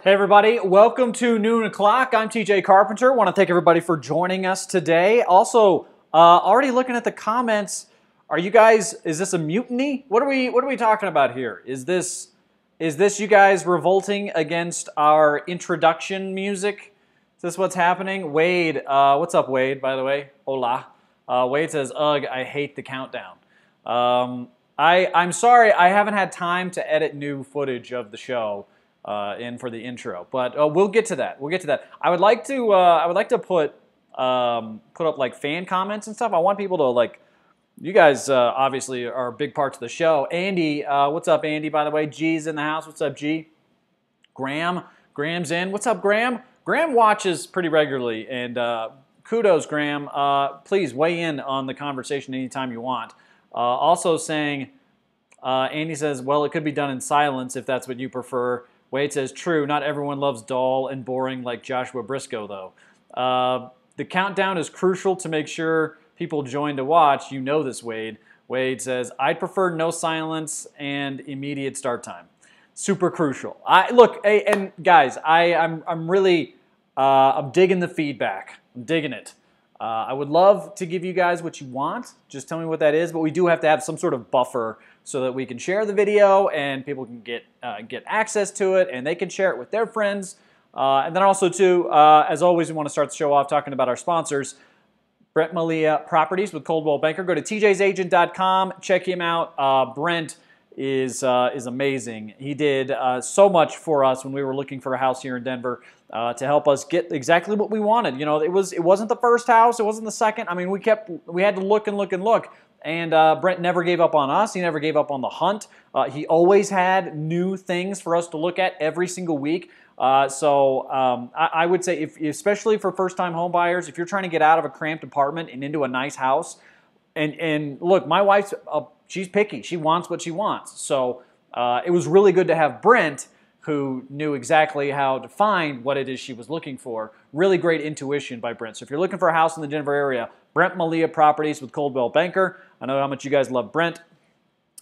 Hey everybody, welcome to Noon O'Clock. I'm TJ Carpenter. Want to thank everybody for joining us today. Also, already looking at the comments, are you guys, is this a mutiny? What are we talking about here? Is this you guys revolting against our introduction music? Is this what's happening? Wade, what's up Wade, by the way? Hola. Wade says, ugh, I hate the countdown. I'm sorry, I haven't had time to edit new footage of the show in for the intro, but we'll get to that. I would like to put up like fan comments and stuff. I want people to like. You guys obviously are big parts of the show. Andy, what's up, Andy? By the way, G's in the house. What's up, G? Graham's in. What's up, Graham? Graham watches pretty regularly, and kudos, Graham. Please weigh in on the conversation anytime you want. Also saying, Andy says, well, it could be done in silence if that's what you prefer. Wade says, true, not everyone loves dull and boring like Joshua Briscoe, though. The countdown is crucial to make sure people join to watch. You know this, Wade. Wade says, I'd prefer no silence and immediate start time. Super crucial. Look, and guys, I'm really I'm digging the feedback. I'm digging it. I would love to give you guys what you want. Just tell me what that is. But we do have to have some sort of buffer so that we can share the video and people can get access to it and they can share it with their friends. And then also, too, as always, we want to start the show off talking about our sponsors. Brent Malia Properties with Coldwell Banker. Go to tjsagent.com. Check him out. Brent is amazing. He did so much for us when we were looking for a house here in Denver to help us get exactly what we wanted. You know, it wasn't the first house, it wasn't the second. I mean, we had to look and look and look. And Brent never gave up on us. He never gave up on the hunt. He always had new things for us to look at every single week. I would say, especially for first-time home buyers, if you're trying to get out of a cramped apartment and into a nice house, and look, my wife's she's picky. She wants what she wants. So it was really good to have Brent, who knew exactly how to find what it is she was looking for. Really great intuition by Brent. So if you're looking for a house in the Denver area, Brent Malia Properties with Coldwell Banker. I know how much you guys love Brent.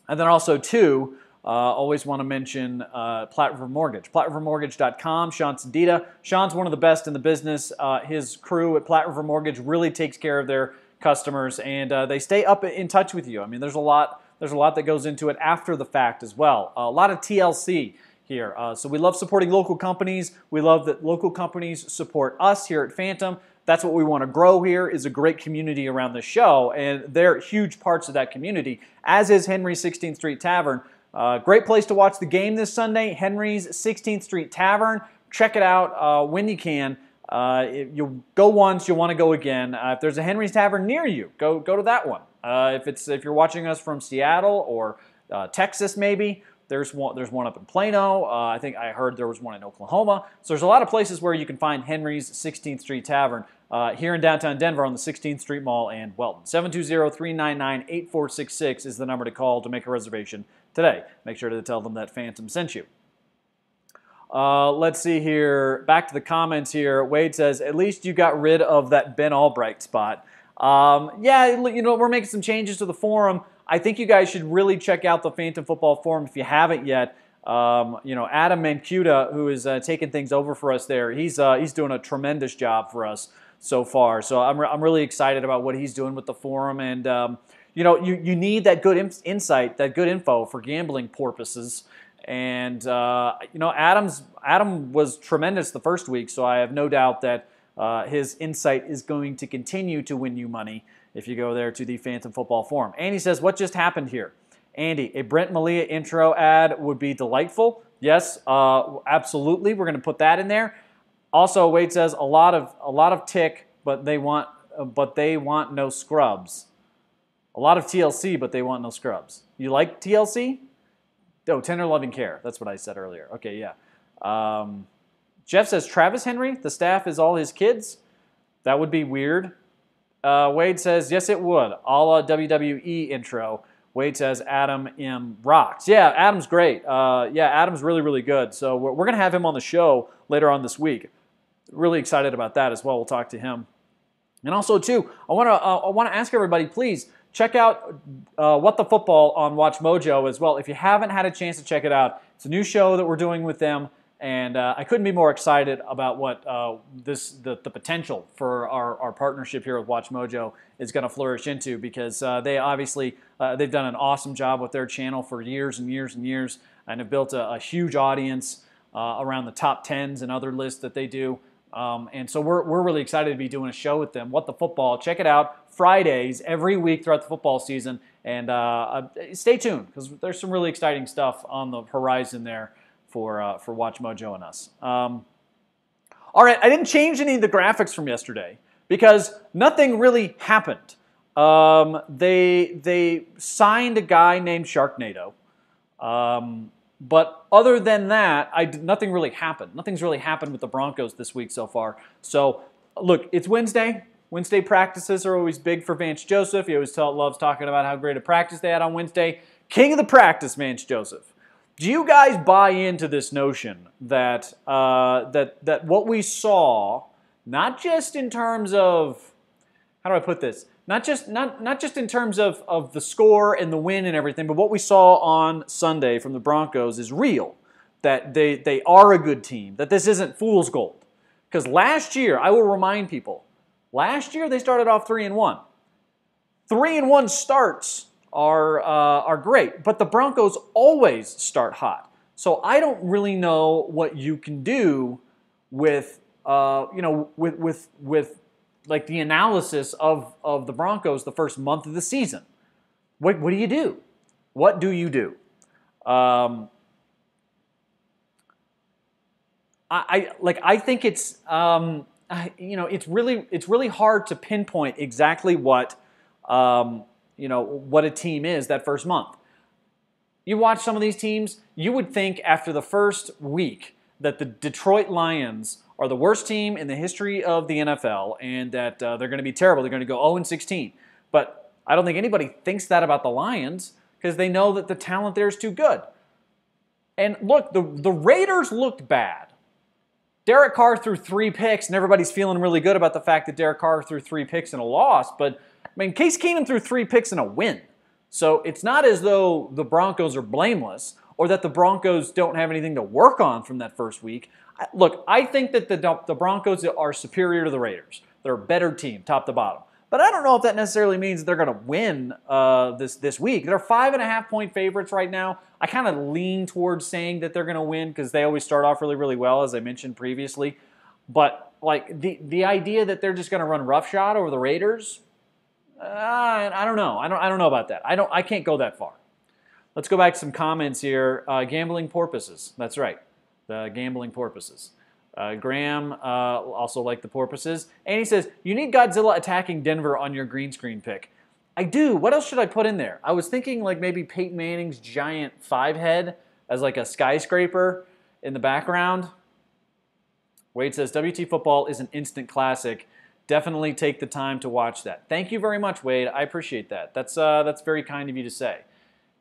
And then also, too, always want to mention Platte River Mortgage. PlatteRiverMortgage.com, Sean Sedita. Sean's one of the best in the business. His crew at Platte River Mortgage really takes care of their customers, and they stay up in touch with you. I mean, there's a lot that goes into it after the fact as well. A lot of TLC here. So we love supporting local companies. We love that local companies support us here at Phantom. That's what we want to grow here, is a great community around the show, and they're huge parts of that community, as is Henry's 16th Street Tavern. Great place to watch the game this Sunday, Henry's 16th Street Tavern. Check it out when you can. You'll go once, you'll want to go again. If there's a Henry's Tavern near you, go to that one. If you're watching us from Seattle or Texas maybe, there's one up in Plano. I think I heard there was one in Oklahoma. So there's a lot of places where you can find Henry's 16th Street Tavern here in downtown Denver on the 16th Street Mall and Welton. 720-399-8466 is the number to call to make a reservation today. Make sure to tell them that Phantom sent you. Let's see here. Back to the comments here. Wade says, at least you got rid of that Ben Albright spot. Yeah, you know, we're making some changes to the forum. I think you guys should really check out the Phantom Football Forum if you haven't yet. You know, Adam Mancuda, who is taking things over for us there, he's doing a tremendous job for us so far. So I'm really excited about what he's doing with the forum. And, you know, you need that good insight, that good info for gambling purposes. And, you know, Adam was tremendous the first week, so I have no doubt that his insight is going to continue to win you money if you go there to the Phantom Football Forum. Andy says, what just happened here? Andy, a Brent Malia intro ad would be delightful. Yes, absolutely. We're going to put that in there. Also, Wade says, a lot of tick, but they want no scrubs. A lot of TLC, but they want no scrubs. You like TLC? Oh, tender loving care. That's what I said earlier. Okay, yeah. Jeff says, Travis Henry, the staff is all his kids? That would be weird. Wade says, yes, it would. A la WWE intro. Wade says, Adam M. rocks. Yeah, Adam's great. Yeah, Adam's really, really good. So we're going to have him on the show later on this week. Really excited about that as well. We'll talk to him. And also, too, I want to ask everybody, please, check out What the Football on Watch Mojo as well. If you haven't had a chance to check it out, it's a new show that we're doing with them. And I couldn't be more excited about what the potential for our partnership here with Watch Mojo is going to flourish into, because they obviously they've done an awesome job with their channel for years and years and years, and have built a huge audience around the top tens and other lists that they do. And so we're really excited to be doing a show with them. What the Football. Check it out Fridays every week throughout the football season, and stay tuned, because there's some really exciting stuff on the horizon there for Watch Mojo and us. All right, I didn't change any of the graphics from yesterday because nothing really happened. They signed a guy named Sharknado, but other than that, nothing really happened. Nothing's really happened with the Broncos this week so far. So look, it's Wednesday. Wednesday practices are always big for Vance Joseph. He always loves talking about how great a practice they had on Wednesday. King of the practice, Vance Joseph. Do you guys buy into this notion that that what we saw, not just in terms of, how do I put this? Not just in terms of the score and the win and everything, but what we saw on Sunday from the Broncos is real? That they are a good team. That this isn't fool's gold. Because last year, I will remind people, last year they started off 3-1. 3-1 starts are great, but the Broncos always start hot. So I don't really know what you can do with with like the analysis of the Broncos the first month of the season. What do you do? What do you do? I think it's it's really hard to pinpoint exactly what what a team is that first month. You watch some of these teams, you would think after the first week that the Detroit Lions are the worst team in the history of the NFL, and that they're going to be terrible. They're going to go 0-16. But I don't think anybody thinks that about the Lions, because they know that the talent there is too good. And look, the Raiders looked bad. Derek Carr threw 3 picks, and everybody's feeling really good about the fact that Derek Carr threw 3 picks in a loss. But, I mean, Case Keenum threw 3 picks in a win. So it's not as though the Broncos are blameless, or that the Broncos don't have anything to work on from that first week. Look, I think that the Broncos are superior to the Raiders. They're a better team, top to bottom. But I don't know if that necessarily means they're going to win this week. They're 5.5-point favorites right now. I kind of lean towards saying that they're going to win, because they always start off really, really well, as I mentioned previously. But like the idea that they're just going to run roughshod over the Raiders, I don't know. I don't know about that. I can't go that far. Let's go back to some comments here. Gambling porpoises. That's right. The gambling porpoises. Graham also liked the porpoises. And he says, you need Godzilla attacking Denver on your green screen pick. I do. What else should I put in there? I was thinking like maybe Peyton Manning's giant 5-head as like a skyscraper in the background. Wade says, WT football is an instant classic. Definitely take the time to watch that. Thank you very much, Wade. I appreciate that. That's very kind of you to say.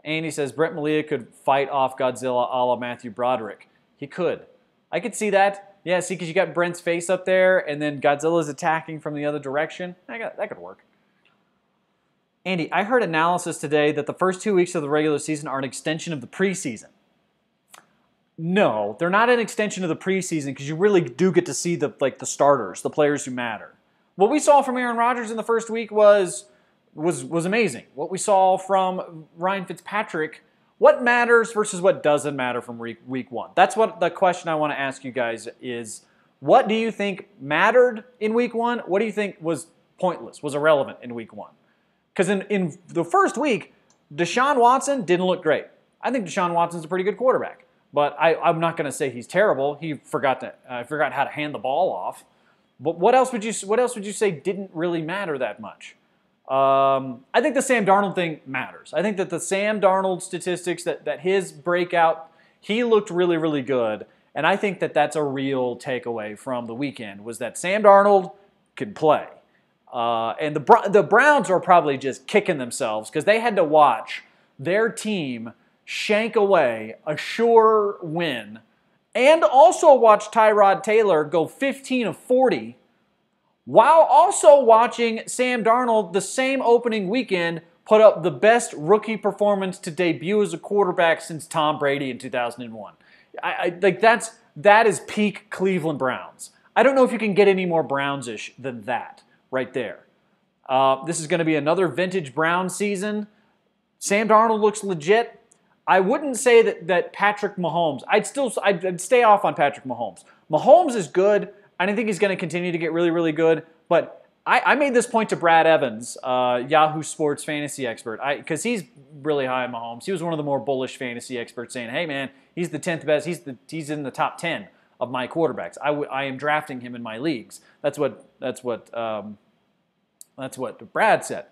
And he says, Brett Malia could fight off Godzilla a la Matthew Broderick. He could. I could see that. Yeah, see, because you got Brent's face up there, and then Godzilla's attacking from the other direction. That could work. Andy, I heard analysis today that the first 2 weeks of the regular season are an extension of the preseason. No, they're not an extension of the preseason, because you really do get to see the starters, the players who matter. What we saw from Aaron Rodgers in the first week was amazing. What we saw from Ryan Fitzpatrick, what matters versus what doesn't matter from week 1? That's what the question I want to ask you guys is, what do you think mattered in week 1? What do you think was pointless, was irrelevant in week 1? Because in the first week, Deshaun Watson didn't look great. I think Deshaun Watson's a pretty good quarterback, but I'm not going to say he's terrible. He forgot how to hand the ball off. But what else would you say didn't really matter that much? I think the Sam Darnold thing matters. I think that the Sam Darnold statistics, that his breakout, he looked really, really good. And I think that that's a real takeaway from the weekend, was that Sam Darnold could play. And the Browns are probably just kicking themselves, because they had to watch their team shank away a sure win, and also watch Tyrod Taylor go 15 of 40, while also watching Sam Darnold the same opening weekend put up the best rookie performance to debut as a quarterback since Tom Brady in 2001. that is peak Cleveland Browns. I don't know if you can get any more Browns-ish than that right there. This is going to be another vintage Brown season. Sam Darnold looks legit. I wouldn't say that Patrick Mahomes. I'd stay off on Patrick Mahomes. Mahomes is good. I don't think he's going to continue to get really, really good. But I made this point to Brad Evans, Yahoo Sports fantasy expert, because he's really high on Mahomes. He was one of the more bullish fantasy experts, saying, "Hey, man, he's the 10th best. He's in the top 10 of my quarterbacks. I am drafting him in my leagues." That's what Brad said.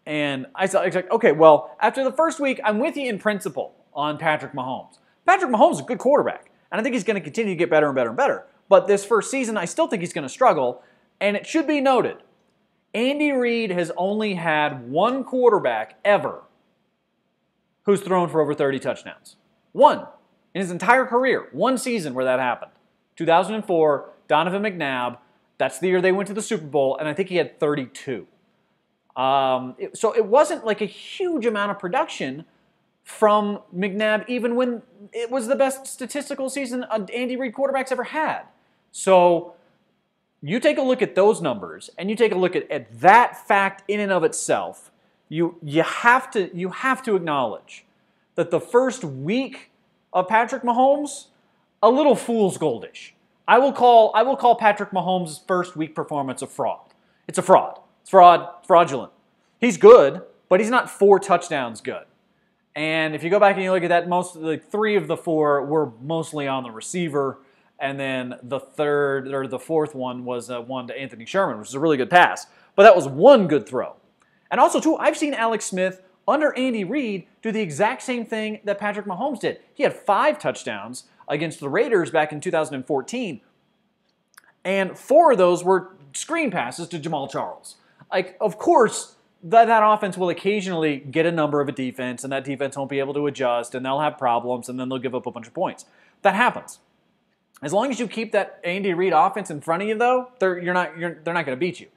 And I was like, okay, well, after the first week, I'm with you in principle on Patrick Mahomes. Patrick Mahomes is a good quarterback, and I think he's going to continue to get better and better and better. But this first season, I still think he's going to struggle, and it should be noted, Andy Reid has only had one quarterback ever who's thrown for over 30 touchdowns. One. In his entire career. One season where that happened. 2004, Donovan McNabb. That's the year they went to the Super Bowl, and I think he had 32. So it wasn't like a huge amount of production from McNabb, even when it was the best statistical season Andy Reid quarterbacks ever had. So you take a look at those numbers, and you take a look at that fact in and of itself. You have to acknowledge that the first week of Patrick Mahomes, a little fool's goldish. I will call Patrick Mahomes' first week performance a fraud. It's a fraud. It's fraudulent. He's good, but he's not 4 touchdowns good. And if you go back and you look at that, 3 of the 4 were mostly on the receiver, and then the fourth one was one to Anthony Sherman, which is a really good pass. But that was one good throw. And also, too, I've seen Alex Smith under Andy Reid do the exact same thing that Patrick Mahomes did. He had 5 touchdowns against the Raiders back in 2014, and 4 of those were screen passes to Jamal Charles. Like, of course, that offense will occasionally get a number of a defense, and that defense won't be able to adjust, and they'll have problems, and then they'll give up a bunch of points. That happens. As long as you keep that Andy Reid offense in front of you, though, they're not going to beat you.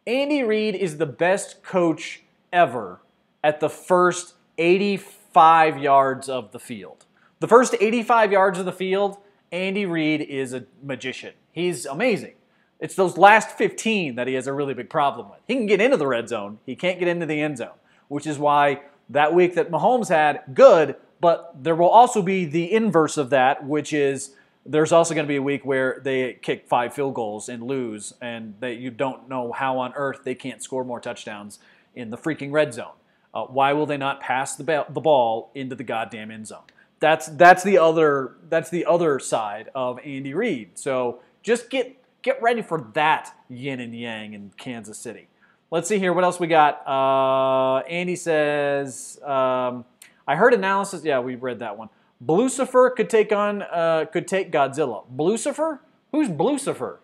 Andy Reid is the best coach ever at the first 85 yards of the field. The first 85 yards of the field, Andy Reid is a magician. He's amazing. It's those last 15 that he has a really big problem with. He can get into the red zone. He can't get into the end zone, which is why that week that Mahomes had, good, but there will also be the inverse of that, which is there's also going to be a week where they kick 5 field goals and lose, and you don't know how on earth they can't score more touchdowns in the freaking red zone. Why will they not pass the ball into the goddamn end zone? That's the other side of Andy Reid. So just get ready for that yin and yang in Kansas City. Let's see here. What else we got? Andy says, I heard analysis. Yeah, we read that one. Blucifer could take Godzilla. Blucifer? Who's Blucifer?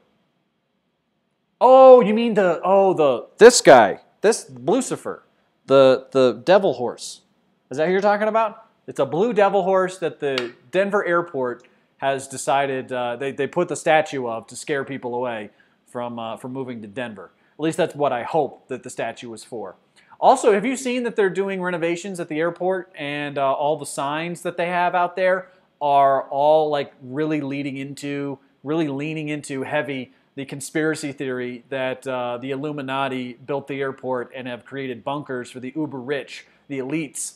Oh, you mean this guy. This Blucifer. The devil horse. Is that who you're talking about? It's a blue devil horse that the Denver airport has decided they put the statue of to scare people away from moving to Denver. At least that's what I hope that the statue was for. Also, have you seen that they're doing renovations at the airport, and all the signs that they have out there are all like really leaning into heavy the conspiracy theory that the Illuminati built the airport and have created bunkers for the uber rich, the elites,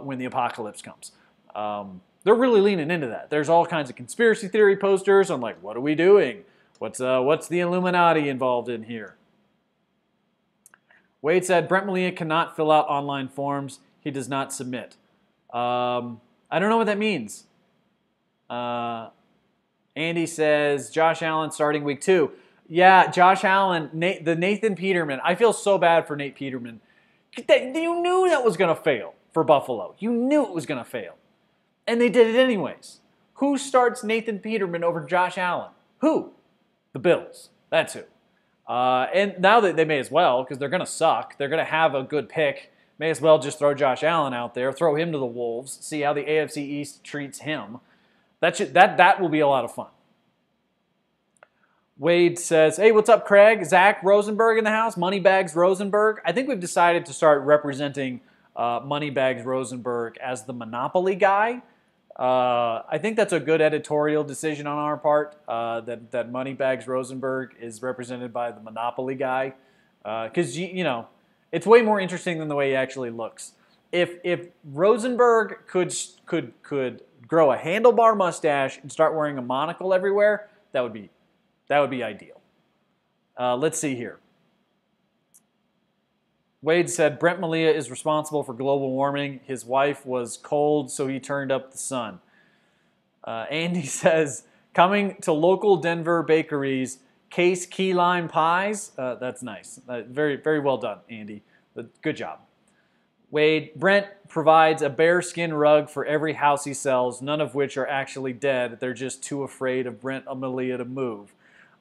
when the apocalypse comes. They're really leaning into that. There's all kinds of conspiracy theory posters. I'm like, what are we doing? What's the Illuminati involved in here? Wade said, Brent Molina cannot fill out online forms. He does not submit. I don't know what that means. Andy says, Josh Allen starting week 2. Yeah, Josh Allen, the Nathan Peterman. I feel so bad for Nate Peterman. You knew that was going to fail for Buffalo. You knew it was going to fail. And they did it anyways. Who starts Nathan Peterman over Josh Allen? Who? The Bills. That's who. And now that they may as well, because they're going to suck. They're going to have a good pick. May as well just throw Josh Allen out there, throw him to the Wolves, see how the AFC East treats him. That will be a lot of fun. Wade says, hey, what's up, Craig? Zach Rosenberg in the house. Moneybags Rosenberg. I think we've decided to start representing Moneybags Rosenberg as the Monopoly guy. I think that's a good editorial decision on our part, that Moneybags Rosenberg is represented by the Monopoly guy. Because, it's way more interesting than the way he actually looks. If Rosenberg could grow a handlebar mustache and start wearing a monocle everywhere, that would be ideal. Let's see here. Wade said Brent Malia is responsible for global warming. His wife was cold, so he turned up the sun. Andy says, coming to local Denver bakeries, Case key lime pies. That's nice. Very, very well done, Andy. Good job. Wade, Brent provides a bearskin rug for every house he sells, none of which are actually dead. They're just too afraid of Brent Amelia to move.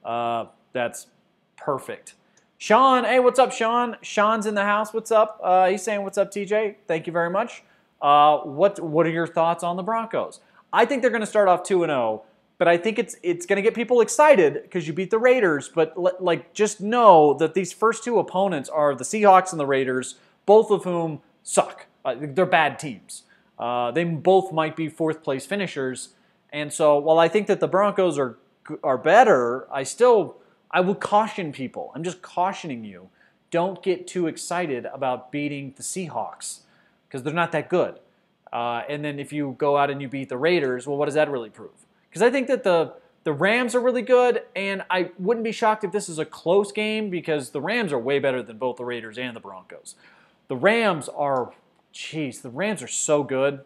That's perfect. Sean, hey, what's up, Sean? Sean's in the house. What's up? He's saying, what's up, TJ? Thank you very much. What are your thoughts on the Broncos? I think they're going to start off 2-0, but I think it's going to get people excited because you beat the Raiders. But just know that these first two opponents are the Seahawks and the Raiders, both of whom suck. They're bad teams. They both might be fourth-place finishers. And so while I think that the Broncos are better, I will caution people. I'm just cautioning you. Don't get too excited about beating the Seahawks because they're not that good. And then if you go out and you beat the Raiders, well, what does that really prove? Because I think that the Rams are really good, and I wouldn't be shocked if this is a close game because the Rams are way better than both the Raiders and the Broncos. The Rams are so good.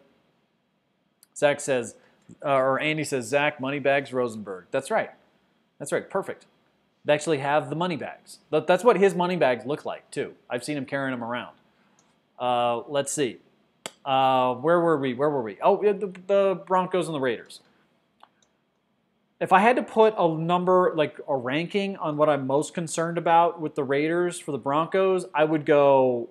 Zach says, or Andy says, Zach, Moneybags Rosenberg. That's right. Perfect. They actually have the money bags. That's what his money bags look like, too. I've seen him carrying them around. Let's see. Where were we? Oh, the Broncos and the Raiders. If I had to put a number, like a ranking on what I'm most concerned about with the Raiders for the Broncos, I would go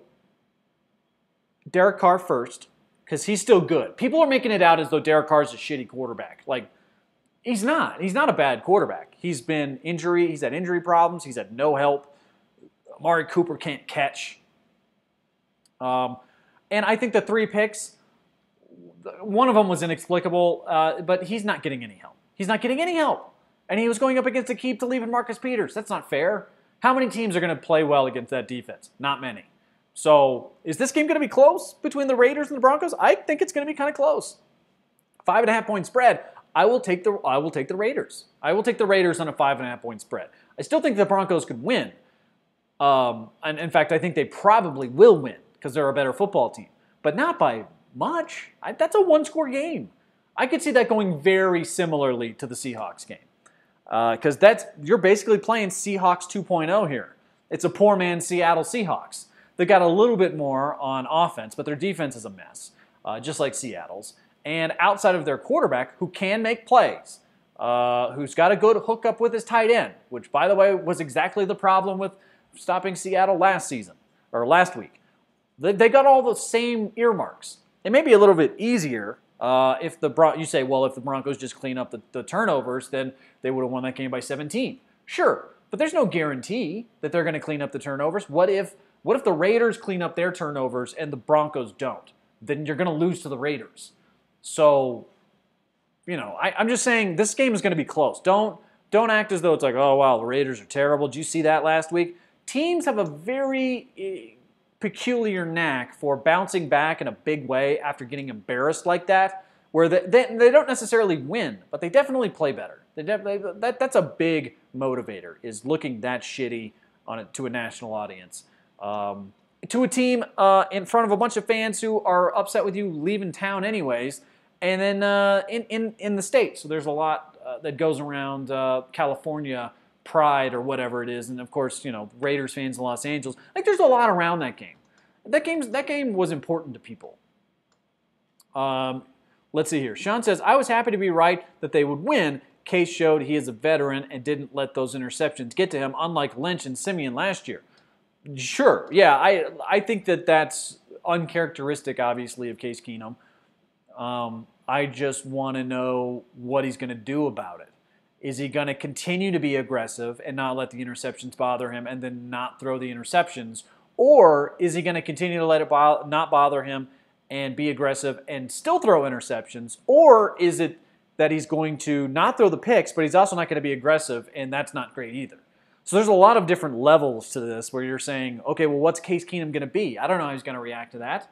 Derek Carr first, because he's still good. People are making it out as though Derek Carr's a shitty quarterback. He's not. He's not a bad quarterback. He's had injury problems. He's had no help. Amari Cooper can't catch. And I think the 3 picks, one of them was inexplicable, but he's not getting any help. And he was going up against Aqib Talib and Marcus Peters. That's not fair. How many teams are going to play well against that defense? Not many. So is this game going to be close between the Raiders and the Broncos? I think it's going to be kind of close. 5.5-point spread. I will take the Raiders. I will take the Raiders on a 5.5-point spread. I still think the Broncos could win. And in fact, I think they probably will win because they're a better football team. But not by much. That's a one-score game. I could see that going very similarly to the Seahawks game. Because you're basically playing Seahawks 2.0 here. It's a poor man's Seattle Seahawks. They got a little bit more on offense, but their defense is a mess, just like Seattle's. And outside of their quarterback, who can make plays, who's got a good hookup with his tight end, which, by the way, was exactly the problem with stopping Seattle last week. They got all the same earmarks. It may be a little bit easier if you say, well, if the Broncos just clean up the turnovers, then they would have won that game by 17. Sure, but there's no guarantee that they're going to clean up the turnovers. What if the Raiders clean up their turnovers and the Broncos don't? Then you're going to lose to the Raiders. So, I'm just saying this game is going to be close. Don't act as though it's like, oh, wow, the Raiders are terrible. Did you see that last week? Teams have a very peculiar knack for bouncing back in a big way after getting embarrassed like that, where they don't necessarily win, but they definitely play better. That's a big motivator, is looking that shitty to a national audience. To a team in front of a bunch of fans who are upset with you leaving town anyways, and then in the States. So there's a lot that goes around California pride or whatever it is, and of course, Raiders fans in Los Angeles. There's a lot around that game. That game was important to people. Let's see here. Sean says, I was happy to be right that they would win. Case showed he is a veteran and didn't let those interceptions get to him, unlike Lynch and Simeon last year. Sure, yeah, I think that's uncharacteristic, obviously, of Case Keenum. I just want to know what he's going to do about it. Is he going to continue to be aggressive and not let the interceptions bother him and then not throw the interceptions? Or is he going to continue to let it not bother him and be aggressive and still throw interceptions? Or is it that he's going to not throw the picks, but he's also not going to be aggressive, and that's not great either? So there's a lot of different levels to this where you're saying, okay, well, what's Case Keenum going to be? I don't know how he's going to react to that.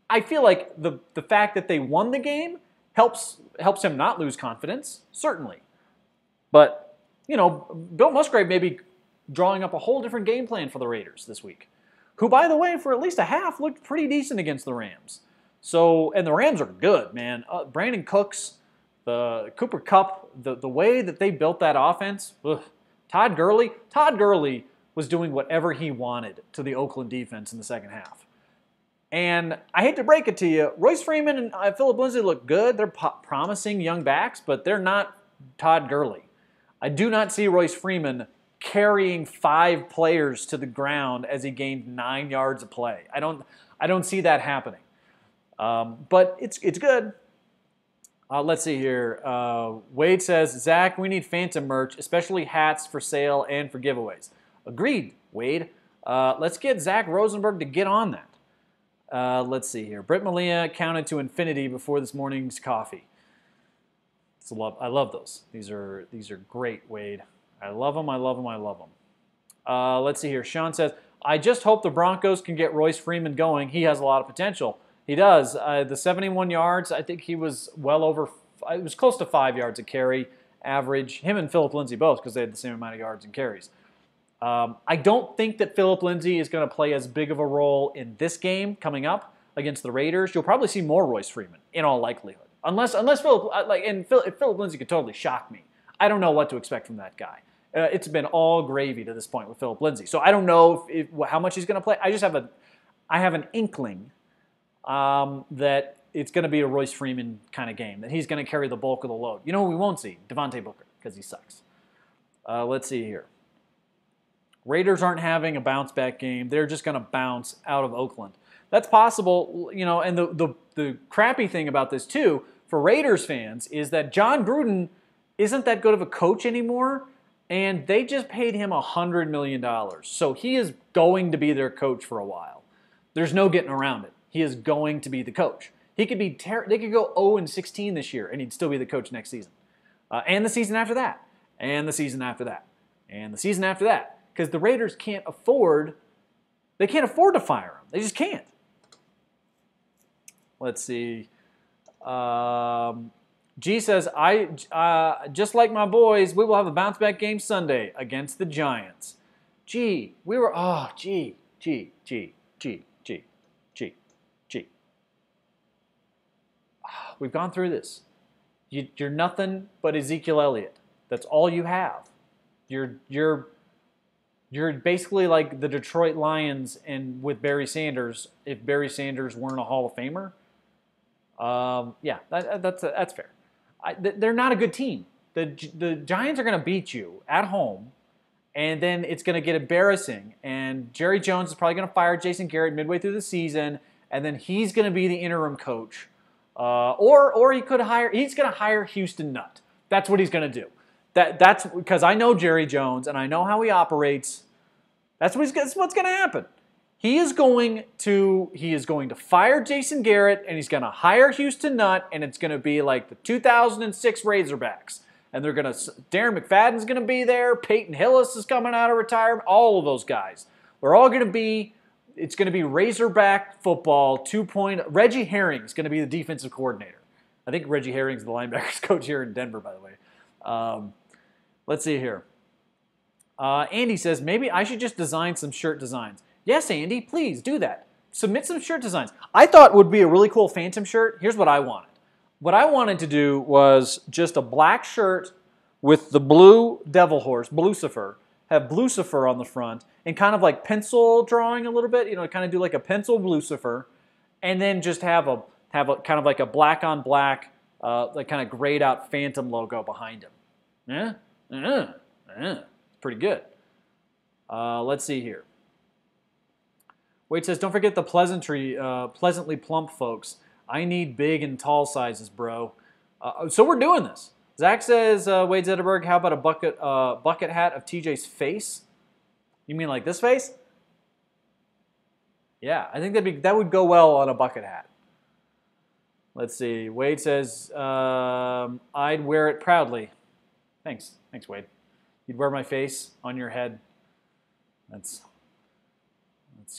I feel like the fact that they won the game helps him not lose confidence, certainly. But, Bill Musgrave may be drawing up a whole different game plan for the Raiders this week, who, by the way, for at least a half, looked pretty decent against the Rams. So, and the Rams are good, man. Brandon Cooks, the Cooper Kupp, the way that they built that offense, Todd Gurley was doing whatever he wanted to the Oakland defense in the second half. And I hate to break it to you, Royce Freeman and Philip Lindsay look good. They're promising young backs, but they're not Todd Gurley. I do not see Royce Freeman carrying 5 players to the ground as he gained 9 yards of play. I don't see that happening. But it's good. Let's see here. Wade says, Zach, we need Phantom merch, especially hats for sale and for giveaways. Agreed, Wade. Let's get Zach Rosenberg to get on that. Let's see here. Britt Malia counted to infinity before this morning's coffee. I love those. These are great, Wade. I love them. Let's see here. Sean says, I just hope the Broncos can get Royce Freeman going. He has a lot of potential. He does. The 71 yards, I think he was it was close to 5 yards a carry average. Him and Philip Lindsay both, because they had the same amount of yards and carries. I don't think that Philip Lindsay is going to play as big of a role in this game coming up against the Raiders. You'll probably see more Royce Freeman in all likelihood, unless Philip Lindsay could totally shock me. I don't know what to expect from that guy. It's been all gravy to this point with Philip Lindsay, so I don't know how much he's going to play. I have an inkling that it's going to be a Royce Freeman kind of game, that he's going to carry the bulk of the load. You know who we won't see? Devontae Booker, because he sucks. Let's see here. Raiders aren't having a bounce-back game. They're just going to bounce out of Oakland. That's possible, and the crappy thing about this, too, for Raiders fans, is that John Gruden isn't that good of a coach anymore, and they just paid him $100 million. So he is going to be their coach for a while. There's no getting around it. He is going to be the coach. He could be they could go 0-16 this year, and he'd still be the coach next season. And the season after that. And the season after that. And the season after that. Because the Raiders can't afford to fire him. They just can't. Let's see. G says, just like my boys, we will have a bounce-back game Sunday against the Giants. G, we've gone through this. You're nothing but Ezekiel Elliott. That's all you have. You're basically like the Detroit Lions and with Barry Sanders, if Barry Sanders weren't a Hall of Famer. That's fair. They're not a good team. The Giants are going to beat you at home, and then it's going to get embarrassing. And Jerry Jones is probably going to fire Jason Garrett midway through the season, and then he's going to be the interim coach. Or he's going to hire Houston Nutt. That's what he's going to do. That's because I know Jerry Jones and I know how he operates. That's what's going to happen. He is going to fire Jason Garrett, and he's going to hire Houston Nutt, and it's going to be like the 2006 Razorbacks. And Darren McFadden's going to be there. Peyton Hillis is coming out of retirement. All of those guys. They're all going to be. It's going to be Razorback football 2.0. Reggie Herring's going to be the defensive coordinator. I think Reggie Herring's the linebackers coach here in Denver, by the way. Let's see here. Andy says, maybe I should just design some shirt designs. Yes, Andy, please do that. Submit some shirt designs. I thought would be a really cool Phantom shirt. Here's what I wanted. What I wanted to do was just a black shirt with the blue devil horse, Blucifer, have Blucifer on the front, and kind of like pencil drawing a little bit, kind of do like a pencil Blucifer, and then just have a kind of like a black on black, like kind of grayed out Phantom logo behind him. Pretty good. Let's see here. Wade says, don't forget the pleasantly plump folks. I need big and tall sizes, bro. So we're doing this. Zach says, Wade Zetterberg, how about a bucket hat of TJ's face? You mean like this face? Yeah, I think that would go well on a bucket hat. Let's see. Wade says, I'd wear it proudly. Thanks. Thanks, Wade. You'd wear my face on your head. That's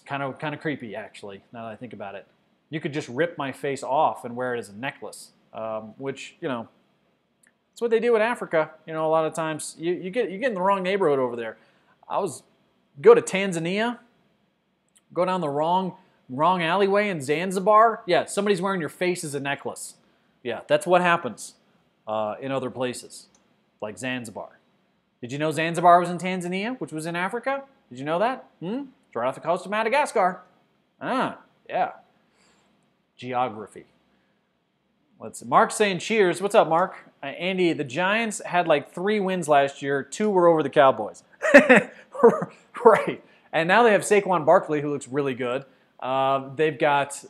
kind of creepy, actually, now that I think about it. You could just rip my face off and wear it as a necklace, which, that's what they do in Africa. A lot of times you get in the wrong neighborhood over there. Go to Tanzania, go down the wrong alleyway in Zanzibar. Yeah, somebody's wearing your face as a necklace. Yeah, that's what happens in other places, like Zanzibar. Did you know Zanzibar was in Tanzania, which was in Africa? Did you know that? It's right off the coast of Madagascar. Yeah. Geography. Let's see. Mark's saying cheers. What's up, Mark? Andy, the Giants had like 3 wins last year. 2 were over the Cowboys. Right. And now they have Saquon Barkley, who looks really good. They've got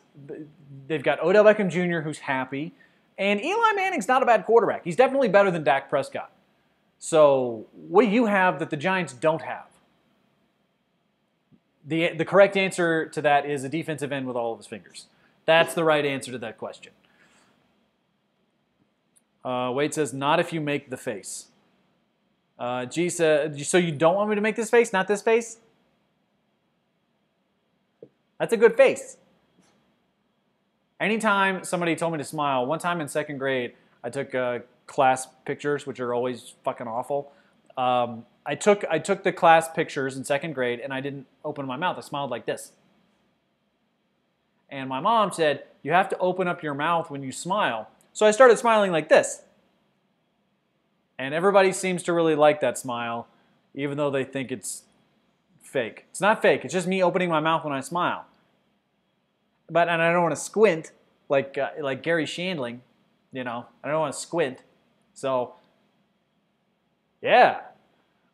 Odell Beckham Jr., who's happy. And Eli Manning's not a bad quarterback. He's definitely better than Dak Prescott. So what do you have that the Giants don't have? The correct answer to that is a defensive end with all of his fingers. That's the right answer to that question. Wade says, not if you make the face. G said, so you don't want me to make this face, not this face? That's a good face. Anytime somebody told me to smile, one time in 2nd grade, I took class pictures, which are always fucking awful. I took the class pictures in 2nd grade, and I didn't open my mouth. I smiled like this. And my mom said, you have to open up your mouth when you smile. So I started smiling like this. And everybody seems to really like that smile, even though they think it's fake. It's not fake. It's just me opening my mouth when I smile. And I don't want to squint like Gary Shandling. I don't want to squint. So, yeah.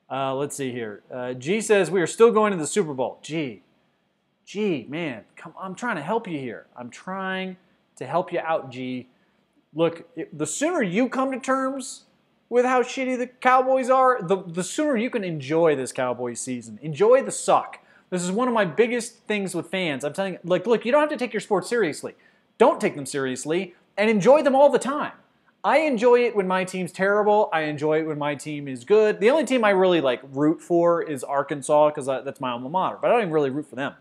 Let's see here. G says, we are still going to the Super Bowl. G, man, come on, I'm trying to help you here. I'm trying to help you out, G. Look, the sooner you come to terms with how shitty the Cowboys are, the sooner you can enjoy this Cowboys season. Enjoy the suck. This is one of my biggest things with fans. I'm telling you, look, you don't have to take your sports seriously. Don't take them seriously and enjoy them all the time. I enjoy it when my team's terrible. I enjoy it when my team is good. The only team I really root for is Arkansas because that's my alma mater. But I don't even really root for them.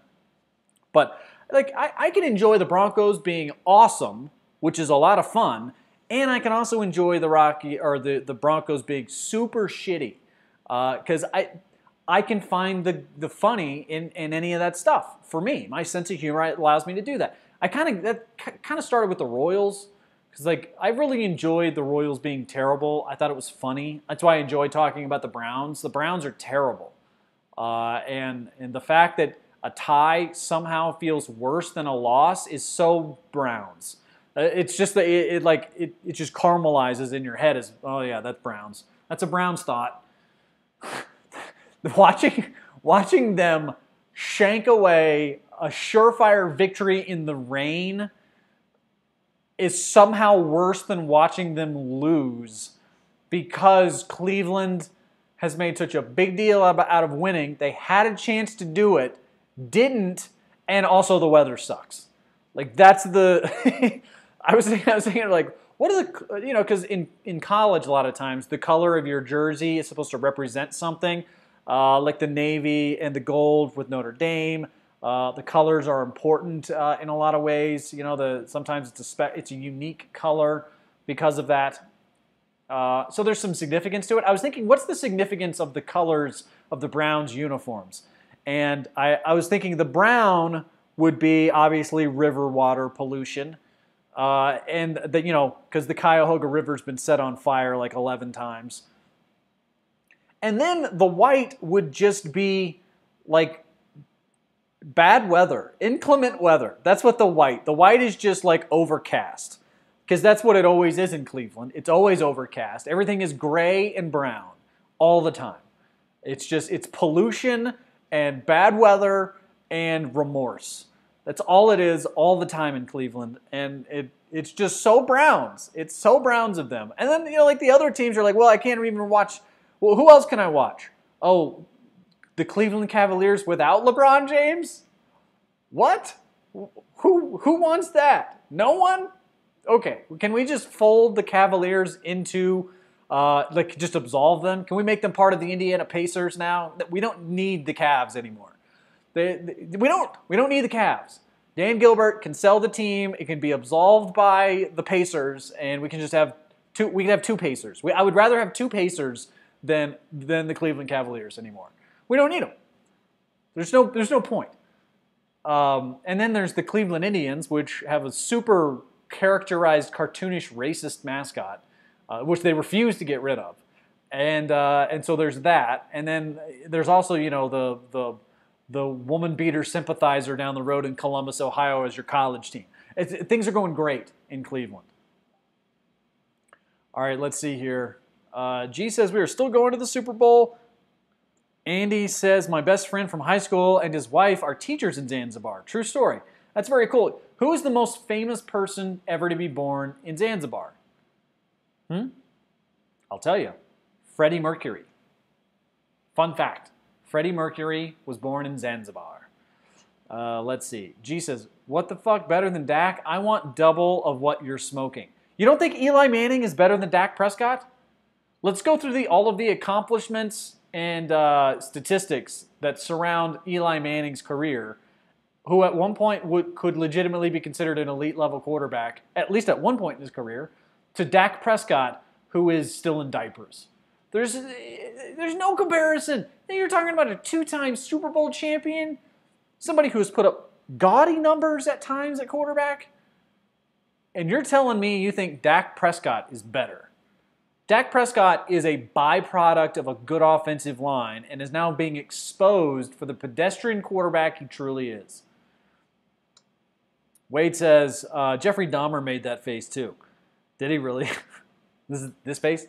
But I can enjoy the Broncos being awesome, which is a lot of fun, and I can also enjoy the Broncos being super shitty because I can find the funny in any of that stuff. For me, my sense of humor allows me to do that. That kind of started with the Royals. Because, I really enjoyed the Royals being terrible. I thought it was funny. That's why I enjoy talking about the Browns. The Browns are terrible. And the fact that a tie somehow feels worse than a loss is so Browns. It's just that it just caramelizes in your head as, oh, yeah, that's Browns. That's a Browns thought. Watching them shank away a surefire victory in the rain is somehow worse than watching them lose because Cleveland has made such a big deal out of winning. They had a chance to do it, didn't, and also the weather sucks. That's the... I was thinking what are the... because in college a lot of times the color of your jersey is supposed to represent something, like the navy and the gold with Notre Dame. The colors are important in a lot of ways. Sometimes it's a unique color because of that. So there's some significance to it. I was thinking, what's the significance of the colors of the Browns uniforms? And I was thinking the brown would be obviously river water pollution, and because the Cuyahoga River's been set on fire 11 times. And then the white would just be bad weather, inclement weather. That's what the white is just overcast. Because that's what it always is in Cleveland. It's always overcast. Everything is gray and brown all the time. It's pollution and bad weather and remorse. That's all it is all the time in Cleveland. And it's just so Browns. It's so Browns of them. And then, the other teams are well, I can't even watch. Well, who else can I watch? Oh, the Cleveland Cavaliers without LeBron James? What? Who wants that? No one? Okay, can we just fold the Cavaliers into, like, just absolve them? Can we make them part of the Indiana Pacers now? We don't need the Cavs anymore. We don't need the Cavs. Dan Gilbert can sell the team. It can be absolved by the Pacers, and we can just have two. We can have two Pacers. I would rather have two Pacers than the Cleveland Cavaliers anymore. We don't need them. There's no point. And then there's the Cleveland Indians, which have a super characterized, cartoonish, racist mascot, which they refuse to get rid of. And so there's that. And then there's also, the woman beater sympathizer down the road in Columbus, Ohio as your college team. Things are going great in Cleveland. All right, let's see here. G says we are still going to the Super Bowl. Andy says my best friend from high school and his wife are teachers in Zanzibar. True story. That's very cool. Who is the most famous person ever to be born in Zanzibar? I'll tell you. Freddie Mercury. Fun fact. Freddie Mercury was born in Zanzibar. Let's see. G says, what the fuck, better than Dak? I want double of what you're smoking. You don't think Eli Manning is better than Dak Prescott? Let's go through all of the accomplishments and statistics that surround Eli Manning's career, who at one point could legitimately be considered an elite-level quarterback, at least at one point in his career, to Dak Prescott, who is still in diapers. There's no comparison. You're talking about a two-time Super Bowl champion, somebody who has put up gaudy numbers at times at quarterback, and you're telling me you think Dak Prescott is better. Dak Prescott is a byproduct of a good offensive line and is now being exposed for the pedestrian quarterback he truly is. Wade says, Jeffrey Dahmer made that face too. Did he really? This face?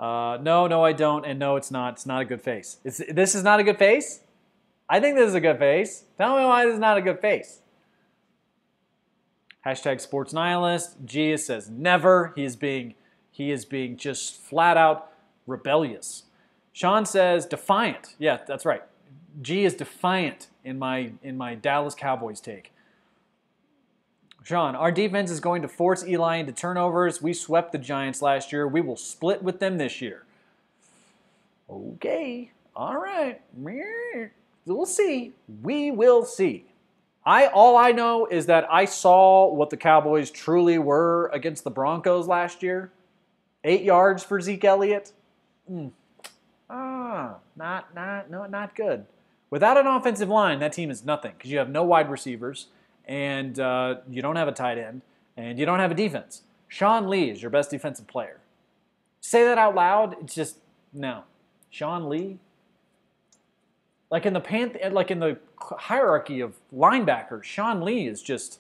No, I don't, and no, it's not. It's not a good face. This is not a good face? I think this is a good face. Tell me why this is not a good face. Hashtag sports nihilist. G says never. He is being just flat out rebellious. Sean says defiant. Yeah, that's right. G is defiant in my Dallas Cowboys take. Sean, our defense is going to force Eli into turnovers. We swept the Giants last year. We will split with them this year. Okay. All right. We'll see. We will see. All I know is that I saw what the Cowboys truly were against the Broncos last year. 8 yards for Zeke Elliott. Not good. Without an offensive line, that team is nothing because you have no wide receivers. And you don't have a tight end, and you don't have a defense. Sean Lee is your best defensive player. Say that out loud, it's just, no. Sean Lee? Like in the hierarchy of linebackers, Sean Lee is just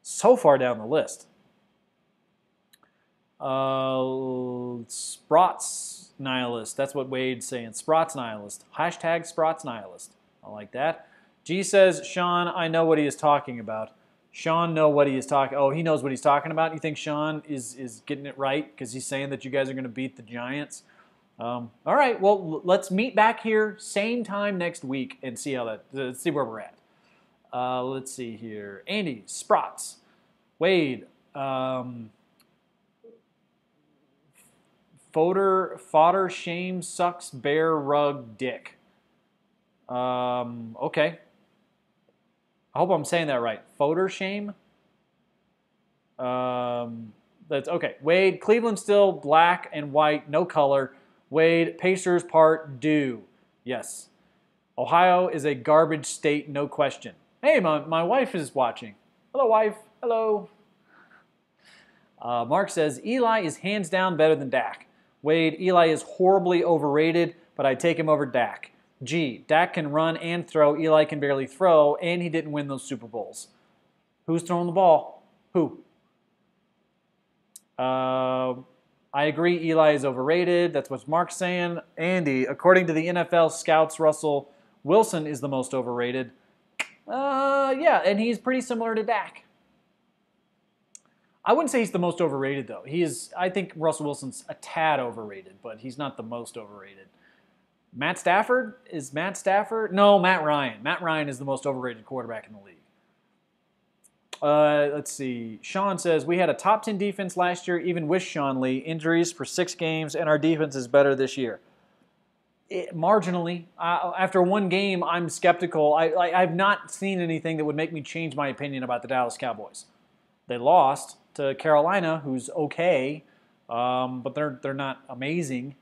so far down the list. Sprots nihilist, that's what Wade's saying. Sprots nihilist. Hashtag Sprots nihilist. I like that. G says, Sean, I know what he is talking about. Sean know what he is talking. Oh, he knows what he's talking about. You think Sean is getting it right because he's saying that you guys are going to beat the Giants? All right. Well, let's meet back here same time next week and see let's see where we're at. Let's see here. Andy Sprots, Wade, fodder shame sucks bear rug dick. Okay. I hope I'm saying that right. Fodder shame? That's okay. Wade, Cleveland still black and white, no color. Wade, Pacers part due. Yes. Ohio is a garbage state, no question. Hey, my wife is watching. Hello, wife. Hello. Mark says, Eli is hands down better than Dak. Wade, Eli is horribly overrated, but I'd take him over Dak. G, Dak can run and throw. Eli can barely throw, and he didn't win those Super Bowls. Who's throwing the ball? Who? I agree Eli is overrated. That's what Mark's saying. Andy, according to the NFL scouts, Russell Wilson is the most overrated. Yeah, and he's pretty similar to Dak. I wouldn't say he's the most overrated, though. I think Russell Wilson's a tad overrated, but he's not the most overrated. Matt Stafford? Is Matt Stafford? No, Matt Ryan. Matt Ryan is the most overrated quarterback in the league. Let's see. Sean says, we had a top 10 defense last year, even with Sean Lee. Injuries for 6 games, and our defense is better this year. Marginally. After one game, I'm skeptical. I've not seen anything that would make me change my opinion about the Dallas Cowboys. They lost to Carolina, who's okay, but they're not amazing.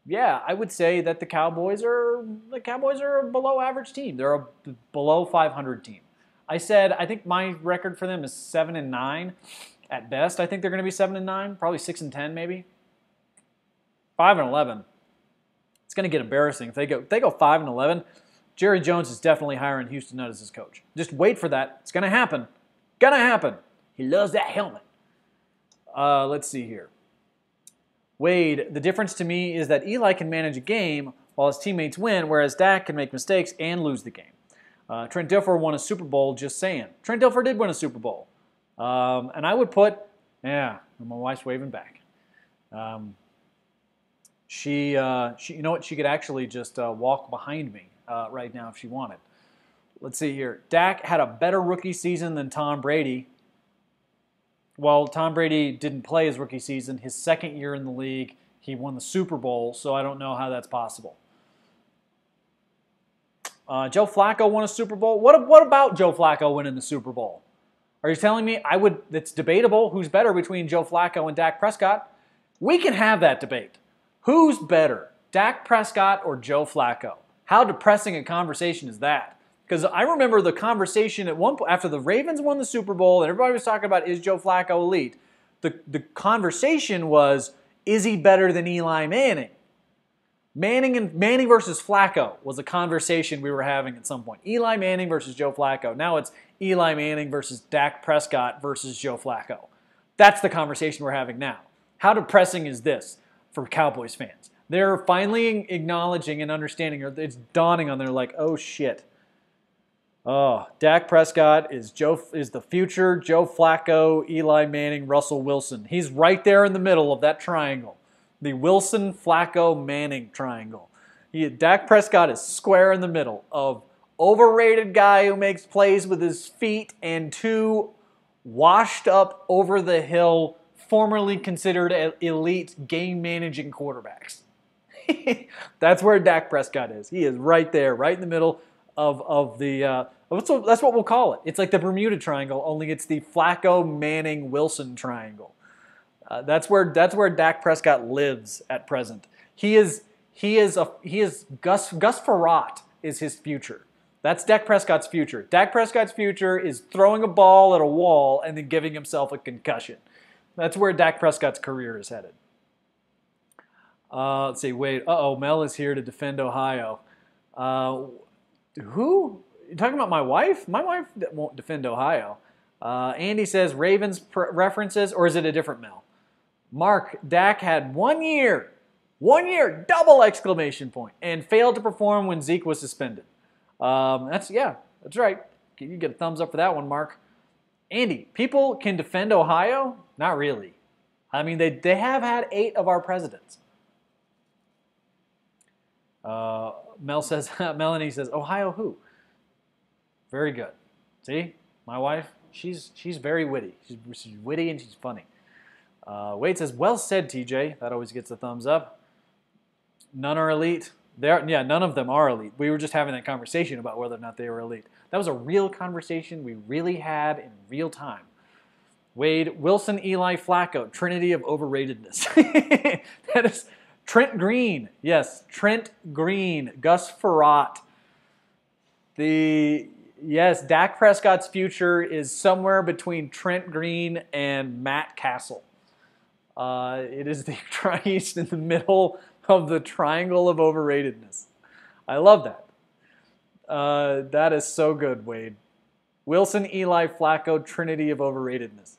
Yeah, I would say that the Cowboys are a below average team. They're a below 500 team. I think my record for them is 7-9 at best. I think they're going to be 7-9, probably 6-10 maybe. 5-11. It's going to get embarrassing if they go 5-11. Jerry Jones is definitely hiring Houston Nutt as his coach. Just wait for that. It's going to happen. Gonna happen. He loves that helmet. Let's see here. Wade, the difference to me is that Eli can manage a game while his teammates win, whereas Dak can make mistakes and lose the game. Trent Dilfer won a Super Bowl, just saying. Trent Dilfer did win a Super Bowl. And I would put, my wife's waving back. She you know what? She could actually just walk behind me right now if she wanted. Let's see here. Dak had a better rookie season than Tom Brady. Well, Tom Brady didn't play his rookie season. His second year in the league, he won the Super Bowl, so I don't know how that's possible. Joe Flacco won a Super Bowl. What about Joe Flacco winning the Super Bowl? Are you telling me it's debatable who's better between Joe Flacco and Dak Prescott? We can have that debate. Who's better, Dak Prescott or Joe Flacco? How depressing a conversation is that? Because I remember the conversation at one point after the Ravens won the Super Bowl and everybody was talking about, is Joe Flacco elite? The conversation was, is he better than Eli Manning? Manning versus Flacco was a conversation we were having at some point. Eli Manning versus Joe Flacco. Now it's Eli Manning versus Dak Prescott versus Joe Flacco. That's the conversation we're having now. How depressing is this for Cowboys fans? They're finally acknowledging and understanding, or it's dawning on them, like, oh shit. Oh, Dak Prescott is the future. Joe Flacco, Eli Manning, Russell Wilson. He's right there in the middle of that triangle. The Wilson, Flacco, Manning triangle. Dak Prescott is square in the middle of overrated guy who makes plays with his feet and 2 washed up over the hill, formerly considered elite game-managing quarterbacks. That's where Dak Prescott is. He is right there, right in the middle of the that's what we'll call it. It's like the Bermuda Triangle, only it's the Flacco, Manning, Wilson Triangle. That's where Dak Prescott lives at present. He is Gus Frerotte is his future. That's Dak Prescott's future. Dak Prescott's future is throwing a ball at a wall and then giving himself a concussion. That's where Dak Prescott's career is headed. Let's see. Wait. Mel is here to defend Ohio. Who? You're talking about my wife? My wife won't defend Ohio. Andy says Ravens references, or is it a different Mel? Mark, Dak had 1 year, double exclamation point, and failed to perform when Zeke was suspended. That's right. You get a thumbs up for that one, Mark. Andy, people can defend Ohio? Not really. I mean, they have had 8 of our presidents. Melanie says, Ohio who? Very good. See, my wife, she's very witty. She's witty and she's funny. Wade says, well said, TJ. That always gets a thumbs up. None are elite. None of them are elite. We were just having that conversation about whether or not they were elite. That was a real conversation we really had in real time. Wade, Wilson, Eli, Flacco, trinity of overratedness. That is Trent Green. Yes, Trent Green. Gus Frerotte. Dak Prescott's future is somewhere between Trent Green and Matt Castle. He's in the middle of the triangle of overratedness. I love that. That is so good, Wade. Wilson, Eli, Flacco, trinity of overratedness.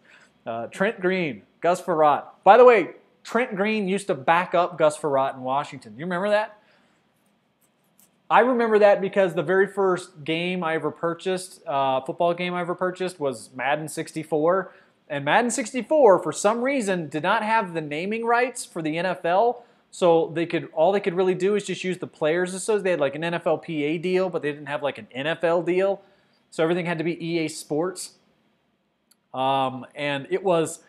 Trent Green, Gus Frerotte. By the way, Trent Green used to back up Gus Frerotte in Washington. You remember that? I remember that because the very first game I ever purchased, football game I ever purchased, was Madden 64. And Madden 64, for some reason, did not have the naming rights for the NFL. So all they could really do is just use the players. So they had like an NFLPA deal, but they didn't have like an NFL deal. So everything had to be EA Sports. And it was.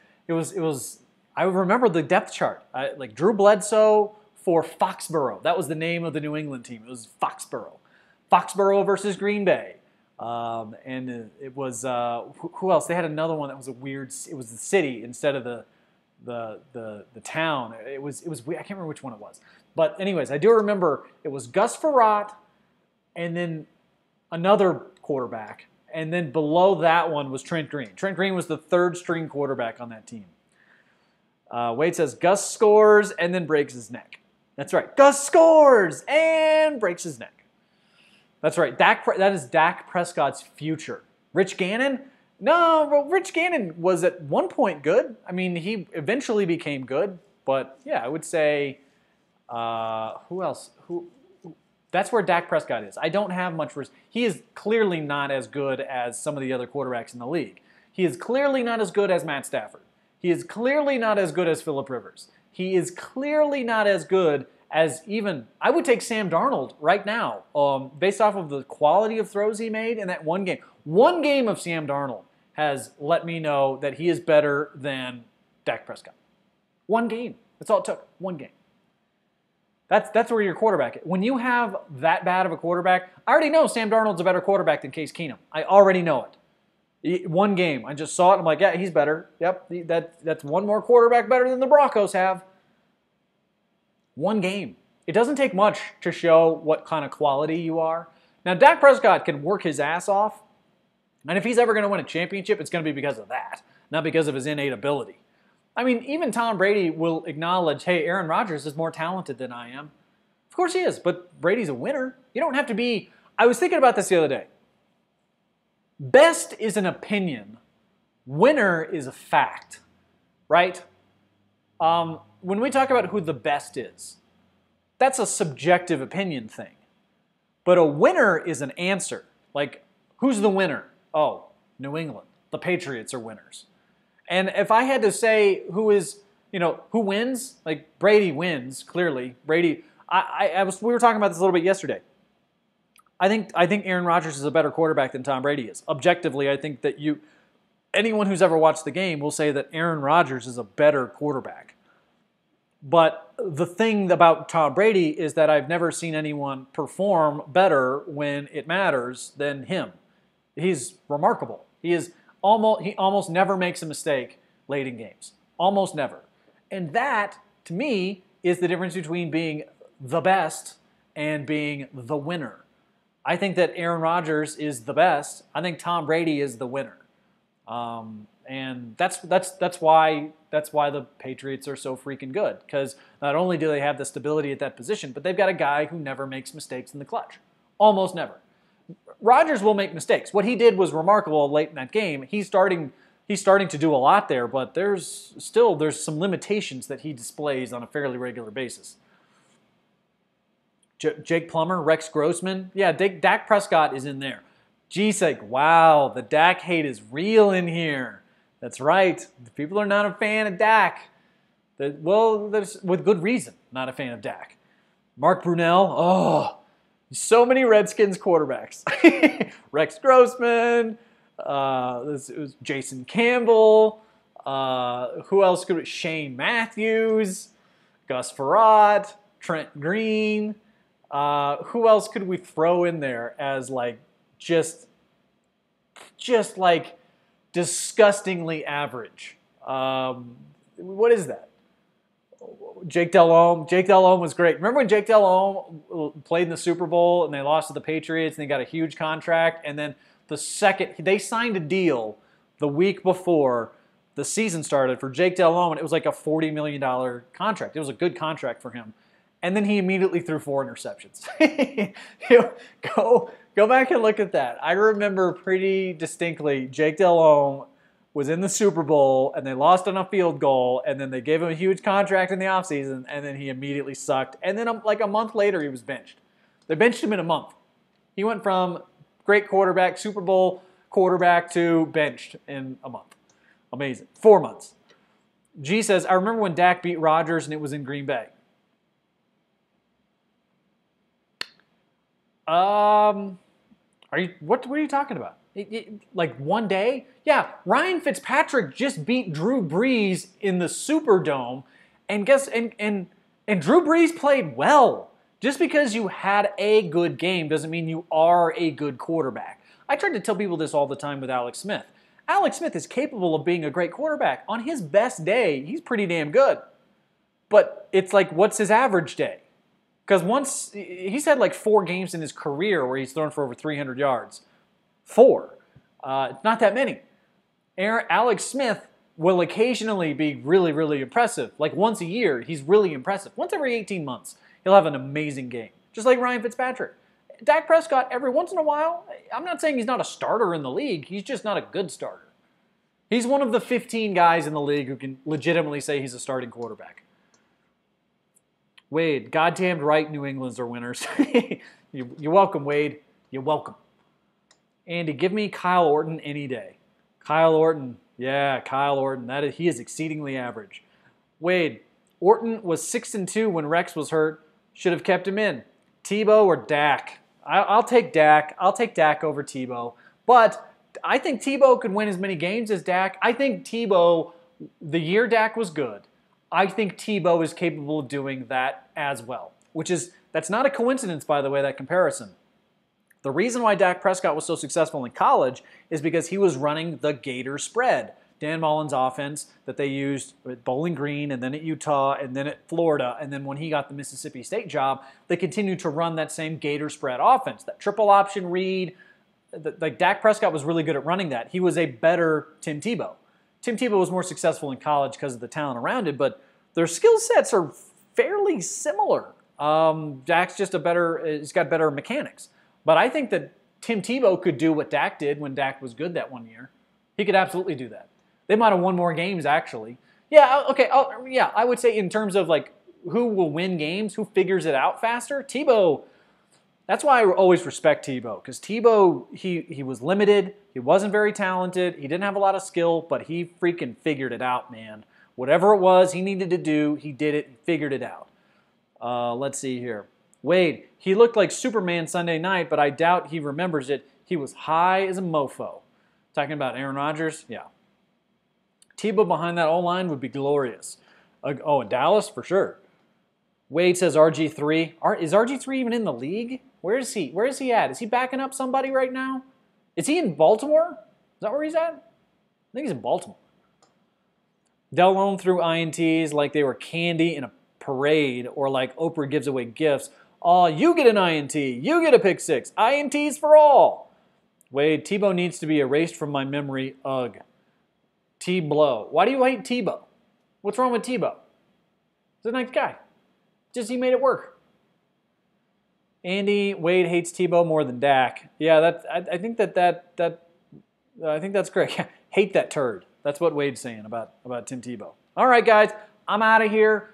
I remember the depth chart. Like Drew Bledsoe for Foxborough. That was the name of the New England team. It was Foxborough. Foxborough versus Green Bay. And it was who else? They had another one that was a weird. It was the city instead of the town. It was weird. I can't remember which one it was. But anyways, I do remember it was Gus Frerotte, and then another quarterback, and then below that one was Trent Green. Trent Green was the third string quarterback on that team. Wade says Gus scores and then breaks his neck. That's right. Gus scores and breaks his neck. That's right. That is Dak Prescott's future. Rich Gannon? No, well, Rich Gannon was at one point good. I mean, he eventually became good. But, yeah, I would say, who else? That's where Dak Prescott is. I don't have much risk. He is clearly not as good as some of the other quarterbacks in the league. He is clearly not as good as Matt Stafford. He is clearly not as good as Phillip Rivers. He is clearly not as good as even, I would take Sam Darnold right now, based off of the quality of throws he made in that one game. One game of Sam Darnold has let me know that he is better than Dak Prescott. One game. That's all it took. One game. That's where your quarterback is. When you have that bad of a quarterback, I already know Sam Darnold's a better quarterback than Case Keenum. I already know it. One game. I just saw it. I'm like, yeah, he's better. Yep, that's one more quarterback better than the Broncos have. One game. It doesn't take much to show what kind of quality you are. Now, Dak Prescott can work his ass off, and if he's ever going to win a championship, it's going to be because of that, not because of his innate ability. I mean, even Tom Brady will acknowledge, hey, Aaron Rodgers is more talented than I am. Of course he is, but Brady's a winner. You don't have to be... I was thinking about this the other day. Best is an opinion. Winner is a fact, right? When we talk about who the best is, that's a subjective opinion thing. But a winner is an answer. Like, who's the winner? Oh, New England. The Patriots are winners. And if I had to say who wins, like Brady wins, clearly. Brady, we were talking about this a little bit yesterday. I think Aaron Rodgers is a better quarterback than Tom Brady is. Objectively, I think that anyone who's ever watched the game will say that Aaron Rodgers is a better quarterback. But the thing about Tom Brady is that I've never seen anyone perform better when it matters than him. He's remarkable. He almost never makes a mistake late in games. Almost never. And that, to me, is the difference between being the best and being the winner. I think that Aaron Rodgers is the best. I think Tom Brady is the winner. And that's why the Patriots are so freaking good. Because not only do they have the stability at that position, but they've got a guy who never makes mistakes in the clutch. Almost never. Rodgers will make mistakes. What he did was remarkable late in that game. He's starting to do a lot there, but there's some limitations that he displays on a fairly regular basis. Jake Plummer, Rex Grossman, yeah, Dak Prescott is in there. Geez, like, wow, the Dak hate is real in here. That's right. People are not a fan of Dak. There's with good reason not a fan of Dak. Mark Brunell, so many Redskins quarterbacks. Rex Grossman, it was Jason Campbell. Who else could it? Shane Matthews, Gus Frerotte, Trent Green. Who else could we throw in there as like just like disgustingly average? What is that? Jake Delhomme. Jake Delhomme was great. Remember when Jake Delhomme played in the Super Bowl and they lost to the Patriots and they got a huge contract, and then the second they signed a deal the week before the season started for Jake Delhomme, and it was like a $40 million contract. It was a good contract for him. And then he immediately threw 4 interceptions. Go back and look at that. I remember pretty distinctly Jake Delhomme was in the Super Bowl, and they lost on a field goal, and then they gave him a huge contract in the offseason, and then he immediately sucked. And then like a month later, he was benched. They benched him in a month. He went from great quarterback, Super Bowl quarterback, to benched in a month. Amazing. 4 months. G says, I remember when Dak beat Rodgers, and it was in Green Bay. What are you talking about? Like one day? Yeah, Ryan Fitzpatrick just beat Drew Brees in the Superdome, and Drew Brees played well. Just because you had a good game doesn't mean you are a good quarterback. I try to tell people this all the time with Alex Smith. Alex Smith is capable of being a great quarterback. On his best day, he's pretty damn good. But it's like, what's his average day? Because once he's had like 4 games in his career where he's thrown for over 300 yards. 4. Not that many. Alex Smith will occasionally be really, really impressive. Like once a year, he's really impressive. Once every 18 months, he'll have an amazing game. Just like Ryan Fitzpatrick. Dak Prescott, every once in a while, I'm not saying he's not a starter in the league. He's just not a good starter. He's one of the 15 guys in the league who can legitimately say he's a starting quarterback. Wade, goddamn right New England's are winners. You're welcome, Wade. You're welcome. Andy, give me Kyle Orton any day. Kyle Orton, yeah, Kyle Orton. He is exceedingly average. Wade, Orton was 6-2 when Rex was hurt. Should have kept him in. Tebow or Dak? I'll take Dak. I'll take Dak over Tebow. But I think Tebow could win as many games as Dak. I think Tebow, the year Dak was good, I think Tebow is capable of doing that as well. That's not a coincidence, by the way, that comparison. The reason why Dak Prescott was so successful in college is because he was running the Gator spread. Dan Mullen's offense that they used at Bowling Green and then at Utah and then at Florida, and then when he got the Mississippi State job, they continued to run that same Gator spread offense, that triple option read. Like Dak Prescott was really good at running that. He was a better Tim Tebow. Tim Tebow was more successful in college because of the talent around it, but their skill sets are fairly similar. Dak's just he's got better mechanics. But I think that Tim Tebow could do what Dak did when Dak was good that one year. He could absolutely do that. They might have won more games, actually. Yeah, okay. Yeah, I would say in terms of like who will win games, who figures it out faster, Tebow. That's why I always respect Tebow, because Tebow, he was limited. He wasn't very talented. He didn't have a lot of skill, but he freaking figured it out, man. Whatever it was he needed to do, he did it and figured it out. Let's see here. Wade, he looked like Superman Sunday night, but I doubt he remembers it. He was high as a mofo. Talking about Aaron Rodgers? Yeah. Tebow behind that O-line would be glorious. In Dallas? For sure. Wade says RG3. Is RG3 even in the league? Where is he? Where is he at? Is he backing up somebody right now? Is he in Baltimore? Is that where he's at? I think he's in Baltimore. Delhomme threw INTs like they were candy in a parade or like Oprah gives away gifts. Oh, you get an INT. You get a pick 6. INTs for all. Wade, Tebow needs to be erased from my memory. Ugh. T-Blow. Why do you hate Tebow? What's wrong with Tebow? He's a nice guy. Just he made it work. Andy, Wade hates Tebow more than Dak. Yeah, I think I think that's correct. Hate that turd. That's what Wade's saying about Tim Tebow. All right, guys, I'm out of here.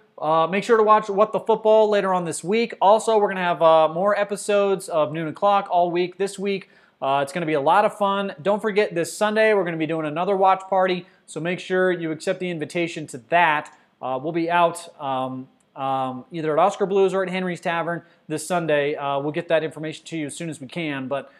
Make sure to watch What the Football later on this week. Also, we're going to have more episodes of Noon O'Clock all week this week. It's going to be a lot of fun. Don't forget, this Sunday, we're going to be doing another watch party, so make sure you accept the invitation to that. We'll be out either at Oscar Blues or at Henry's Tavern this Sunday. We'll get that information to you as soon as we can, but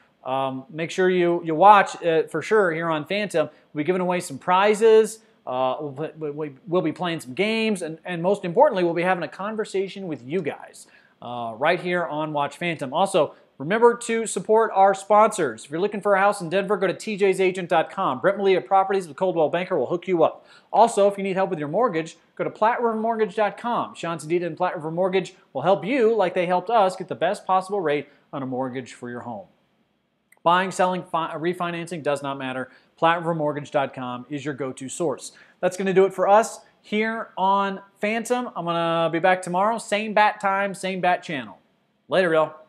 make sure you watch for sure here on Phantom. We'll be giving away some prizes. We'll be playing some games, and most importantly, we'll be having a conversation with you guys right here on Watch Phantom. Also, remember to support our sponsors. If you're looking for a house in Denver, go to tjsagent.com. Brent Malia Properties with Coldwell Banker will hook you up. Also, if you need help with your mortgage, go to PlatteRiverMortgage.com. Sean Sedita and Platte River Mortgage will help you, like they helped us, get the best possible rate on a mortgage for your home. Buying, selling, refinancing does not matter. PlatteRiverMortgage.com is your go-to source. That's going to do it for us here on Phantom. I'm going to be back tomorrow. Same bat time, same bat channel. Later, y'all.